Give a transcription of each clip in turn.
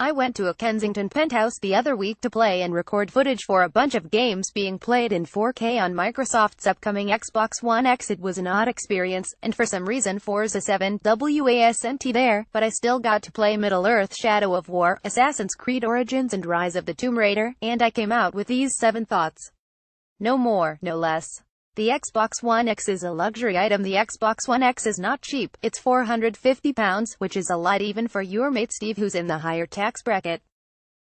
I went to a Kensington penthouse the other week to play and record footage for a bunch of games being played in 4K on Microsoft's upcoming Xbox One X. It was an odd experience, and for some reason Forza 7 wasn't there, but I still got to play Middle-earth: Shadow of War, Assassin's Creed Origins and Rise of the Tomb Raider, and I came out with these 7 thoughts. No more, no less. The Xbox One X is a luxury item. The Xbox One X is not cheap. It's £450, which is a lot even for your mate Steve, who's in the higher tax bracket.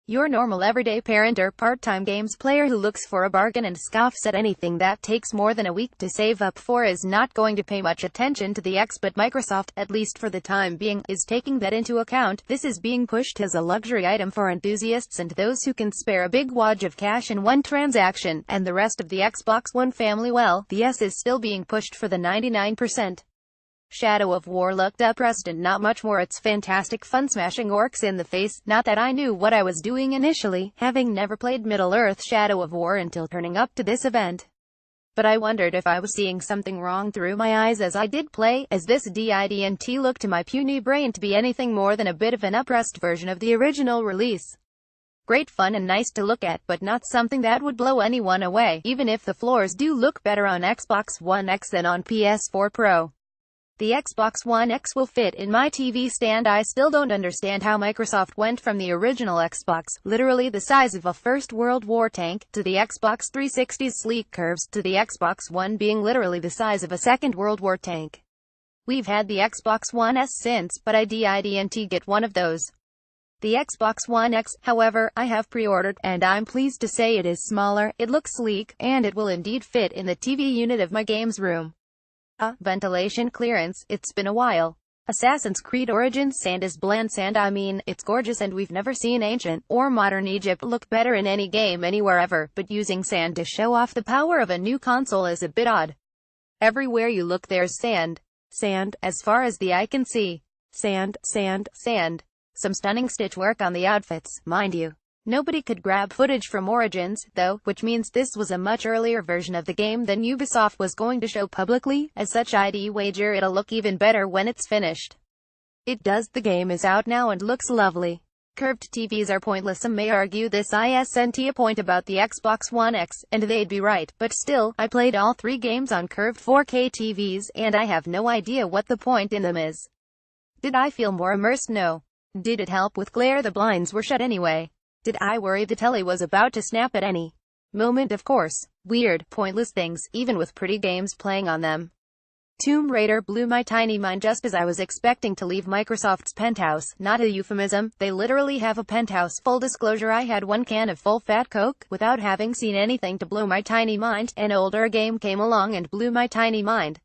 Your normal everyday parent or part-time games player who looks for a bargain and scoffs at anything that takes more than a week to save up for is not going to pay much attention to the X, but Microsoft, at least for the time being, is taking that into account. This is being pushed as a luxury item for enthusiasts and those who can spare a big wad of cash in one transaction, and the rest of the Xbox One family. Well, the S is still being pushed for the 99%. Shadow of War looked depressed and not much more. It's fantastic fun smashing orcs in the face. Not that I knew what I was doing initially, having never played Middle-earth: Shadow of War until turning up to this event. But I wondered if I was seeing something wrong through my eyes as I did play, as this didn't look to my puny brain to be anything more than a bit of an uprest version of the original release. Great fun and nice to look at, but not something that would blow anyone away, even if the floors do look better on Xbox One X than on PS4 Pro. The Xbox One X will fit in my TV stand. I still don't understand how Microsoft went from the original Xbox, literally the size of a First World War tank, to the Xbox 360's sleek curves, to the Xbox One being literally the size of a Second World War tank. We've had the Xbox One S since, but I didn't get one of those. The Xbox One X, however, I have pre-ordered, and I'm pleased to say it is smaller, it looks sleek, and it will indeed fit in the TV unit of my games room. Ventilation clearance. It's been a while. Assassin's Creed Origins sand is bland sand. I mean, it's gorgeous and we've never seen ancient or modern Egypt look better in any game anywhere ever, but using sand to show off the power of a new console is a bit odd. Everywhere you look there's sand. Sand, as far as the eye can see. Sand, sand, sand. Some stunning stitch work on the outfits, mind you. Nobody could grab footage from Origins, though, which means this was a much earlier version of the game than Ubisoft was going to show publicly. As such, I'd wager it'll look even better when it's finished. It does. The game is out now and looks lovely. Curved TVs are pointless. Some may argue this isn't a point about the Xbox One X, and they'd be right, but still, I played all 3 games on curved 4K TVs, and I have no idea what the point in them is. Did I feel more immersed? No. Did it help with glare? The blinds were shut anyway. Did I worry the telly was about to snap at any moment? Of course. Weird, pointless things, even with pretty games playing on them. Tomb Raider blew my tiny mind just as I was expecting to leave Microsoft's penthouse. Not a euphemism, they literally have a penthouse. Full disclosure, I had 1 can of full-fat Coke, without having seen anything to blow my tiny mind. An older game came along and blew my tiny mind.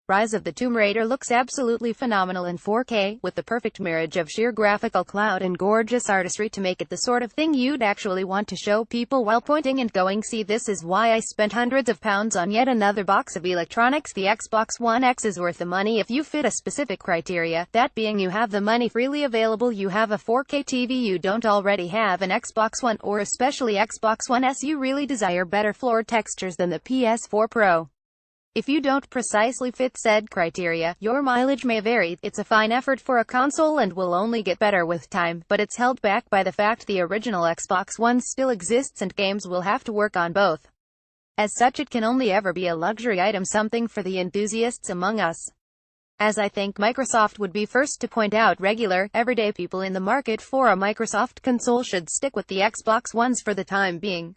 Rise of the Tomb Raider looks absolutely phenomenal in 4K, with the perfect marriage of sheer graphical cloud and gorgeous artistry to make it the sort of thing you'd actually want to show people while pointing and going, "See, this is why I spent hundreds of pounds on yet another box of electronics." The Xbox One X is worth the money if you fit a specific criteria, that being you have the money freely available, you have a 4K TV, you don't already have an Xbox One, or especially Xbox One S, you really desire better floor textures than the PS4 Pro. If you don't precisely fit said criteria, your mileage may vary. It's a fine effort for a console and will only get better with time, but it's held back by the fact the original Xbox One still exists and games will have to work on both. As such, it can only ever be a luxury item, something for the enthusiasts among us. As I think Microsoft would be first to point out, regular, everyday people in the market for a Microsoft console should stick with the Xbox Ones for the time being.